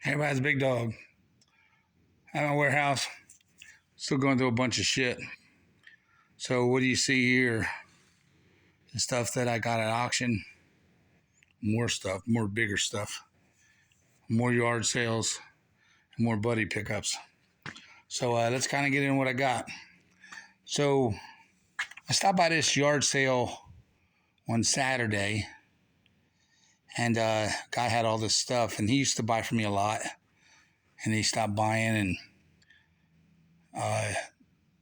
Everybody's a big dog. I'm at my warehouse, still going through a bunch of shit. So what do you see here? The stuff that I got at auction. More stuff, more bigger stuff. More yard sales, more buddy pickups. So let's kind of get in what I got. So I stopped by this yard sale on Saturday, and guy had all this stuff, and he used to buy from me a lot, and he stopped buying, and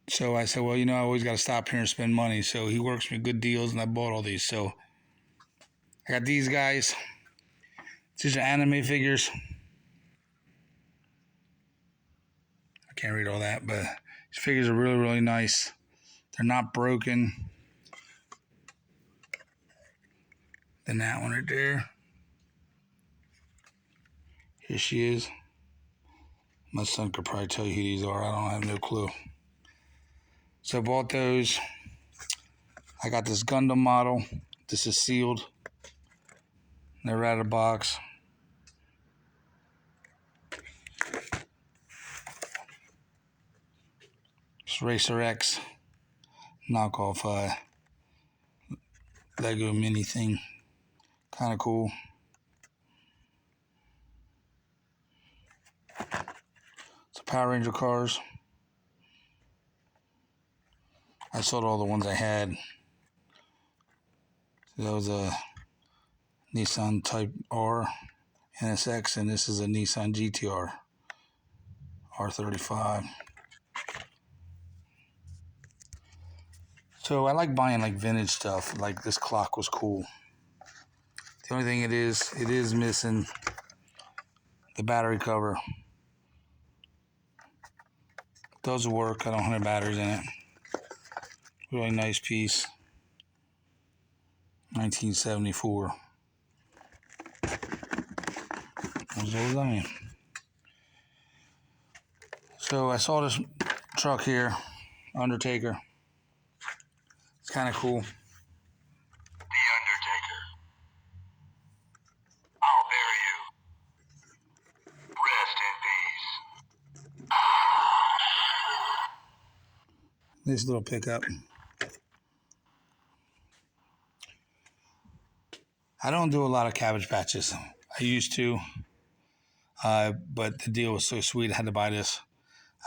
so I said, well, I always got to stop here and spend money. So he works me good deals, and I bought all these. So I got these guys. These are anime figures. I can't read all that, but these figures are really, really nice. They're not broken. Then that one right there. Here she is. My son could probably tell you who these are. I don't have no clue. So I bought those. I got this Gundam model. This is sealed. They're out of the box. It's Racer X knockoff Lego mini thing. Kind of cool. It's Power Ranger cars. I sold all the ones I had. So that was a Nissan Type R NSX, and this is a Nissan GTR R35. So I like buying like vintage stuff. Like this clock was cool. The only thing it is missing the battery cover. It does work. I don't have batteries in it. Really nice piece. 1974. As old as I am. So I saw this truck here, Undertaker. It's kind of cool. The Undertaker. I'll bury you. Rest in peace. This little pickup. I don't do a lot of Cabbage Patches. I used to, but the deal was so sweet I had to buy this.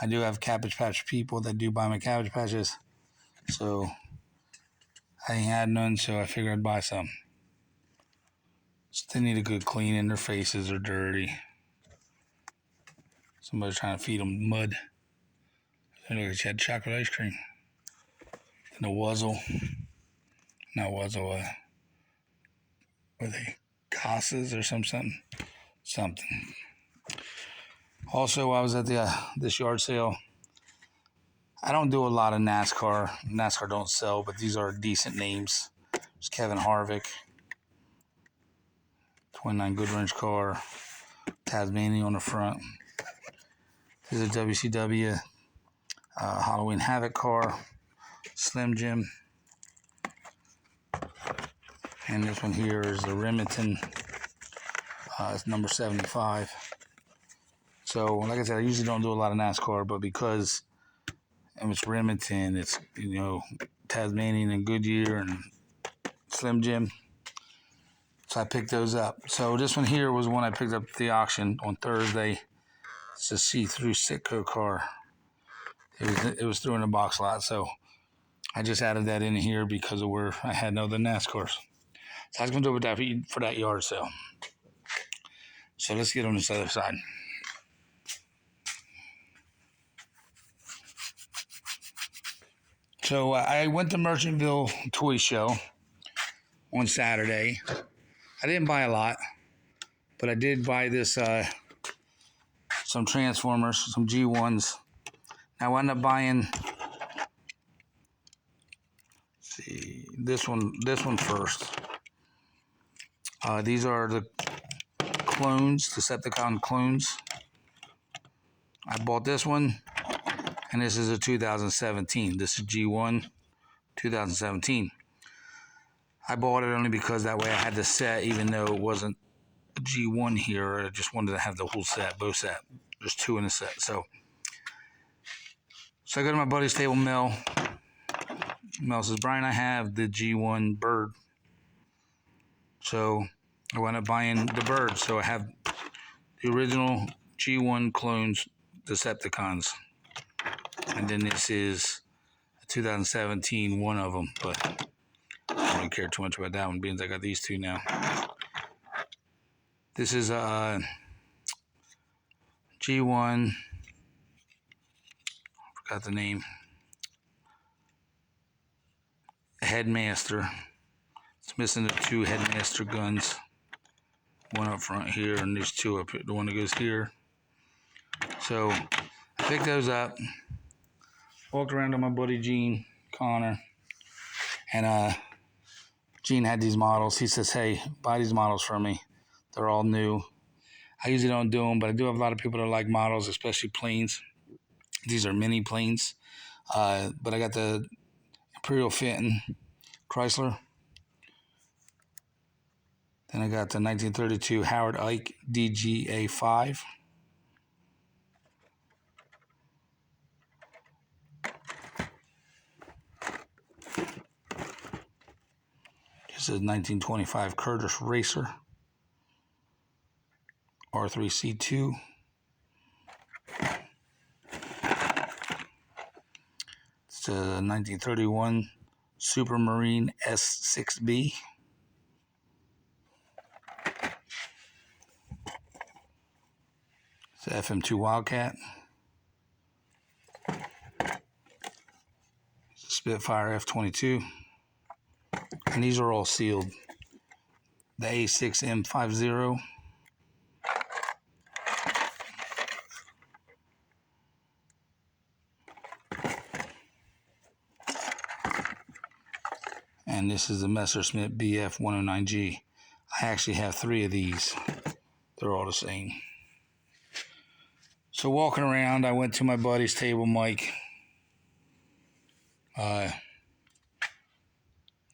I do have Cabbage Patch people that do buy my Cabbage Patches, so I ain't had none, so I figured I'd buy some. They need a good cleaning. Their faces are dirty. Somebody's trying to feed them mud. Look at you had chocolate ice cream. And a Wuzzle. Not Wuzzle, were they Casas or something? Something. Also, I was at this yard sale. I don't do a lot of NASCAR. NASCAR don't sell, but these are decent names. There's Kevin Harvick. 29 Goodwrench car. Tasmania on the front. This is a WCW Halloween Havoc car. Slim Jim. And this one here is the Remington. It's number 75. So, like I said, I usually don't do a lot of NASCAR, but because it's Remington, it's, Tasmanian and Goodyear and Slim Jim. So I picked those up. So this one here was one I picked up at the auction on Thursday. It's a see-through Sitco car. It was through in a box lot, so I just added that in here because of where I had no other NASCARs. So I was going to do it with that for that yard sale. So let's get on this other side. So I went to Merchantville Toy Show on Saturday. I didn't buy a lot, but I did buy this some Transformers, some G1s. I wound up buying, this one first. These are the clones, Decepticon clones. I bought this one, and this is a 2017. This is G1 2017. I bought it only because that way I had the set, even though it wasn't a G1 here. I just wanted to have the whole set, both set. There's 2 in the set. So I go to my buddy's table, Mel. Mel says, Brian, I have the G1 bird. So I wound up buying the bird. So I have the original G1 clones, Decepticons. And then this is a 2017 one of them. But I don't really care too much about that one, being I got these 2 now. This is a G1. Forgot the name. Headmaster. It's missing the 2 Headmaster guns. One up front here, and there's 2 up here. The one that goes here. So I picked those up. Walked around to my buddy Gene Connor, and Gene had these models. He says, "Hey, buy these models for me. They're all new." I usually don't do them, but I do have a lot of people that like models, especially planes. These are mini planes, but I got the Imperial Fenton Chrysler. Then I got the 1932 Howard Ike DGA-5. This is 1925 Curtiss Racer R3C2. It's a 1931 Supermarine S6B. It's an FM2 Wildcat. It's a Spitfire F-22. And these are all sealed. The A6M50. And this is the Messerschmitt BF-109G. I actually have 3 of these. They're all the same. So walking around, I went to my buddy's table, Mike.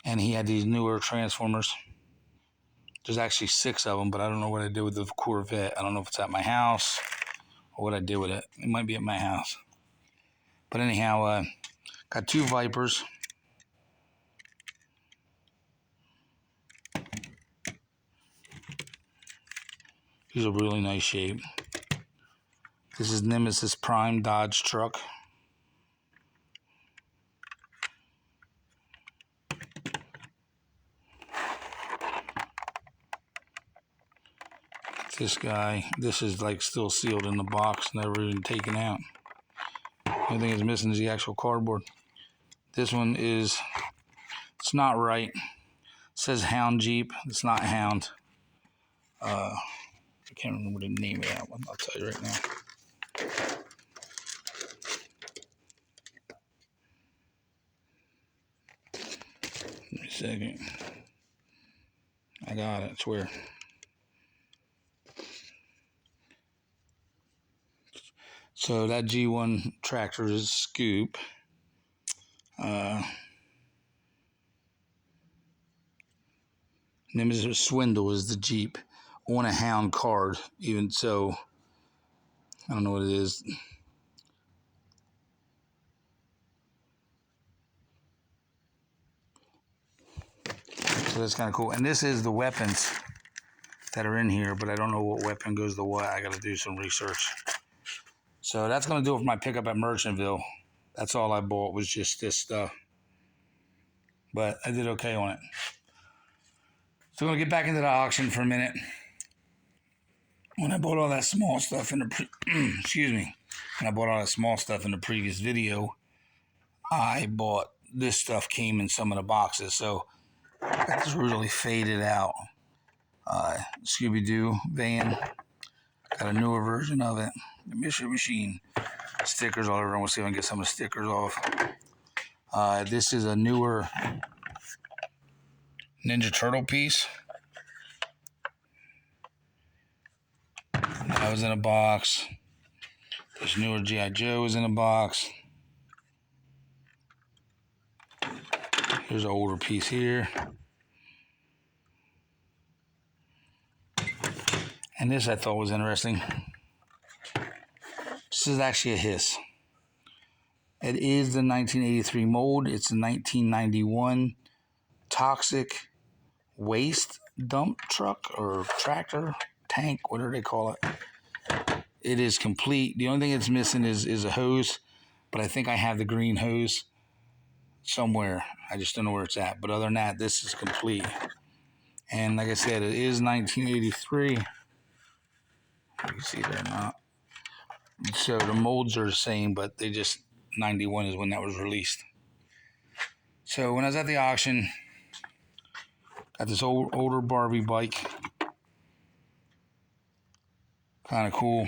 And he had these newer Transformers. There's actually 6 of them, but I don't know what I did with the Corvette. I don't know if it's at my house or what I did with it. It might be at my house. But anyhow, got 2 Vipers. These are really nice shape. This is Nemesis Prime Dodge truck. This guy, this is like still sealed in the box, never even taken out. The only thing that's missing is the actual cardboard. This one is, it's not right. It says Hound Jeep. It's not Hound. I can't remember the name of that one. I'll tell you right now. Give me a second. I got it, I swear. So that G1 tractor is Scoop. Nemesis Swindle is the Jeep on a Hound card. Even so, I don't know what it is. So that's kind of cool. And this is the weapons that are in here, but I don't know what weapon goes to what. I got to do some research. So that's going to do it for my pickup at Merchantville. That's all I bought was just this stuff. But I did okay on it. So I'm going to get back into the auction for a minute. When I bought all that small stuff in the excuse me. When I bought all that small stuff in the previous video, I bought this stuff came in some of the boxes. So that's really faded out. Scooby-Doo van. Got a newer version of it. The Mystery Machine. Stickers all over. I'm going to see if I can get some of the stickers off. This is a newer Ninja Turtle piece. That was in a box. This newer G.I. Joe was in a box. Here's an older piece here. And this I thought was interesting. This is actually a hiss. It is the 1983 mold. It's a 1991 toxic waste dump truck or tractor, tank, whatever they call it. It is complete. The only thing it's missing is a hose, but I think I have the green hose somewhere. I just don't know where it's at. But other than that, this is complete. And like I said, it is 1983. You can see there now. So the molds are the same, but they just 91 is when that was released. So when I was at the auction, got this older Barbie bike. Kind of cool.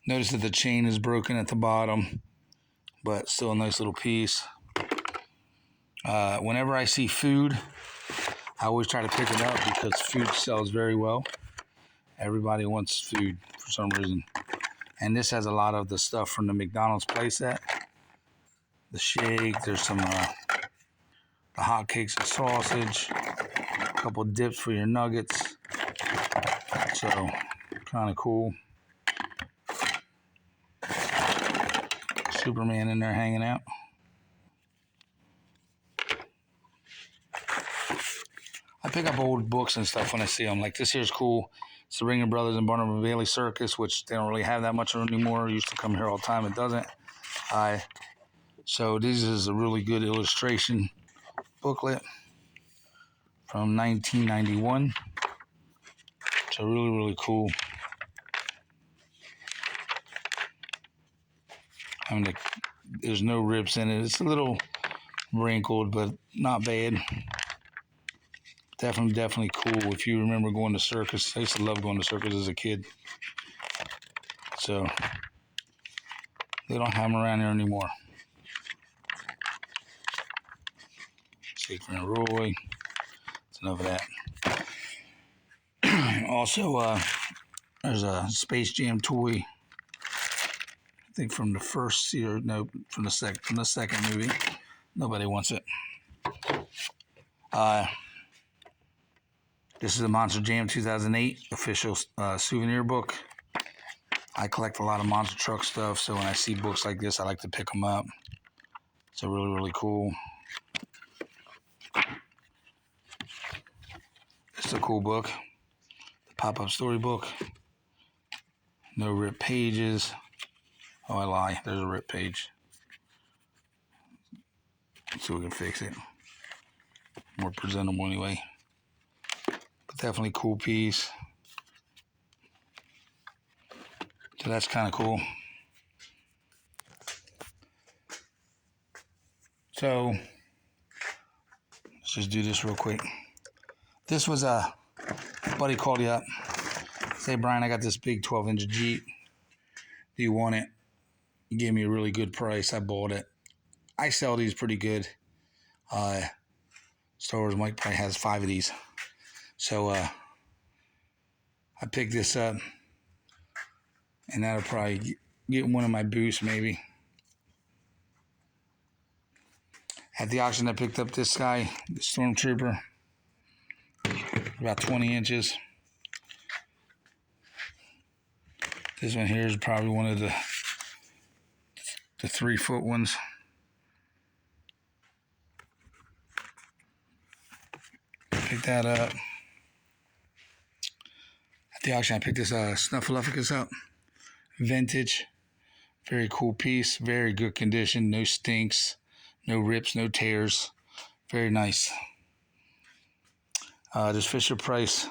Notice that the chain is broken at the bottom, but still a nice little piece. Whenever I see food, I always try to pick it up because food sells very well. Everybody wants food for some reason. And this has a lot of the stuff from the McDonald's playset. The shake, there's some the hotcakes and sausage, a couple dips for your nuggets. So, kind of cool. Superman in there hanging out. I pick up old books and stuff when I see them. Like this here's cool. It's the Ringer Brothers and Barnum and Bailey Circus, which they don't really have that much anymore. It used to come here all the time. It doesn't. So this is a really good illustration booklet from 1991. So really, really cool. I mean, there's no rips in it. It's a little wrinkled, but not bad. Definitely cool. If you remember going to circus, I used to love going to circus as a kid. So they don't have them around here anymore. Shaker and Roy. That's enough of that. Also, there's a Space Jam toy. I think from the first year, no, from the second movie. Nobody wants it. This is the Monster Jam 2008 official souvenir book. I collect a lot of monster truck stuff, so when I see books like this, I like to pick them up. It's a really, really cool. It's a cool book. The pop-up story book. No ripped pages. Oh, I lie. There's a ripped page. Let's see if we can fix it. More presentable anyway. But definitely cool piece. So that's kind of cool. So let's just do this real quick. This was a buddy called you up. Say, Brian, I got this big 12-inch Jeep. Do you want it? He gave me a really good price. I bought it. I sell these pretty good. Star Wars Mike probably has 5 of these. So I picked this up. And that'll probably get one of my boosts maybe. At the auction I picked up this guy, the Stormtrooper. About 20 inches. This one here is probably one of the 3-foot ones. Pick that up. At the auction I picked this Snuffleupagus up. Vintage. Very cool piece. Very good condition. No stinks. No rips. No tears. Very nice. This Fisher Price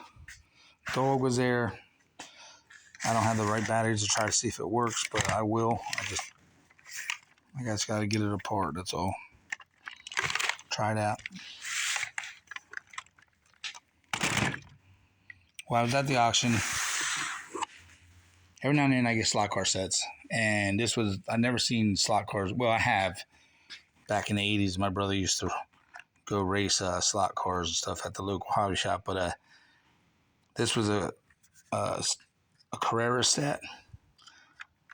dog was there. I don't have the right batteries to try to see if it works, but I will. I just got to get it apart. That's all. Try it out. Well, I was at the auction. Every now and then I get slot car sets. And this was, I've never seen slot cars. Well, I have. Back in the 80s, my brother used to go race slot cars and stuff at the local hobby shop. But this was a Carrera set.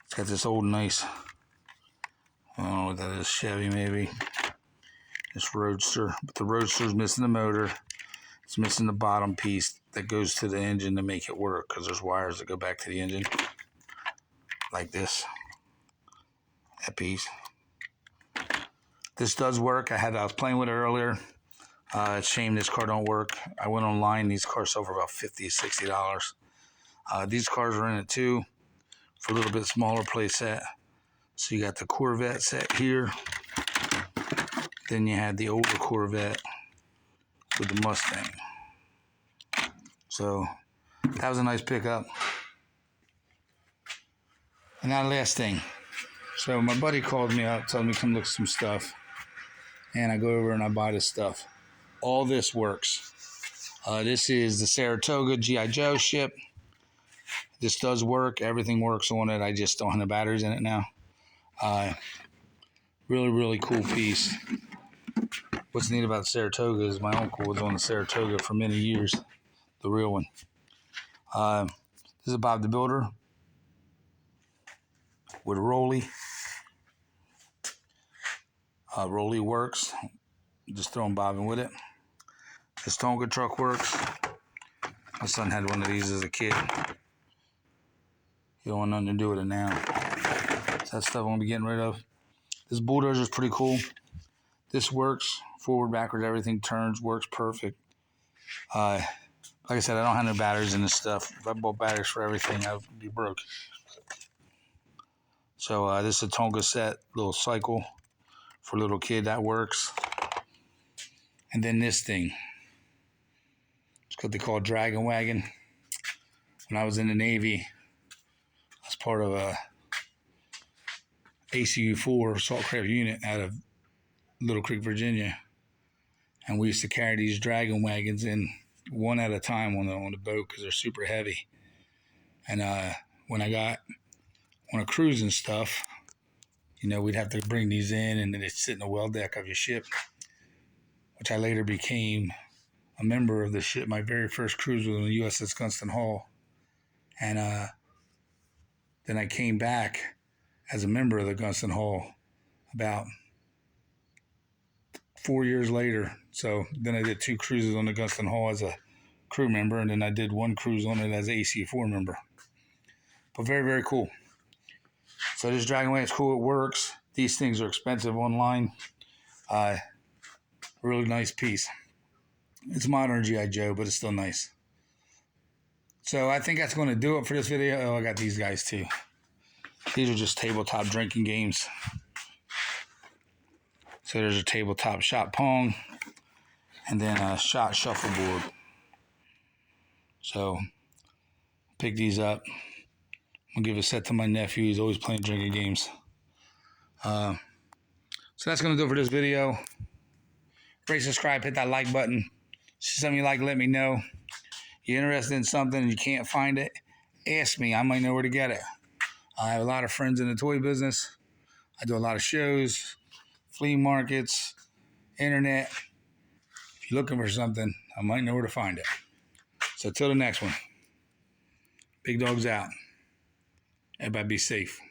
It's got this old nice, I don't know what that is, Chevy maybe. This Roadster. But the Roadster's missing the motor. It's missing the bottom piece that goes to the engine to make it work, because there's wires that go back to the engine like this. That piece. This does work. I was playing with it earlier. It's a shame this car don't work. I went online. These cars sell for about $50, $60. These cars are in it too for a little bit smaller play set. So you got the Corvette set here. Then you had the older Corvette with the Mustang. So that was a nice pickup. And now the last thing. So my buddy called me up, told me to come look at some stuff. And I go over and I buy this stuff. All this works. This is the Saratoga G.I. Joe ship. This does work. Everything works on it. I just don't have the batteries in it now. Really, really cool piece. What's neat about Saratoga is my uncle was on the Saratoga for many years. The real one. This is Bob the Builder with Rolly. Rolly works. Just throwing bobbing with it. This Tonka truck works. My son had one of these as a kid. He don't want nothing to do with it now. So that stuff I'm going to be getting rid of. This bulldozer is pretty cool. This works. Forward, backwards, everything turns, works perfect. Like I said, I don't have no batteries in this stuff. If I bought batteries for everything, I would be broke. So this is a Tonka set, little cycle for a little kid. That works. And then this thing. It's what they call a Dragon Wagon. When I was in the Navy, I was part of a ACU-4 Saltcraft unit out of Little Creek, Virginia. And we used to carry these Dragon Wagons in one at a time on the boat because they're super heavy. And when I got on a cruise and stuff, you know, we'd have to bring these in and then they'd sit in the well deck of your ship, which I later became a member of the ship. My very first cruise was on the USS Gunston Hall. And then I came back as a member of the Gunston Hall about 4 years later. So then I did 2 cruises on the Gunston Hall as a crew member, and then I did 1 cruise on it as an AC4 member. But very, very cool. So this Dragon Wagon is cool. It works. These things are expensive online. Really nice piece. It's modern G.I. Joe, but it's still nice. So I think that's going to do it for this video. Oh, I got these guys too. These are just tabletop drinking games. So there's a tabletop shot pong and then a shot shuffleboard. So pick these up. I'll give a set to my nephew. He's always playing drinking games. So that's going to do it for this video. Rate, subscribe, hit that like button. See something you like, let me know. You're interested in something and you can't find it, ask me. I might know where to get it. I have a lot of friends in the toy business. I do a lot of shows, flea markets, internet. If you're looking for something, I might know where to find it. So till the next one, Big Dog's out. Everybody be safe.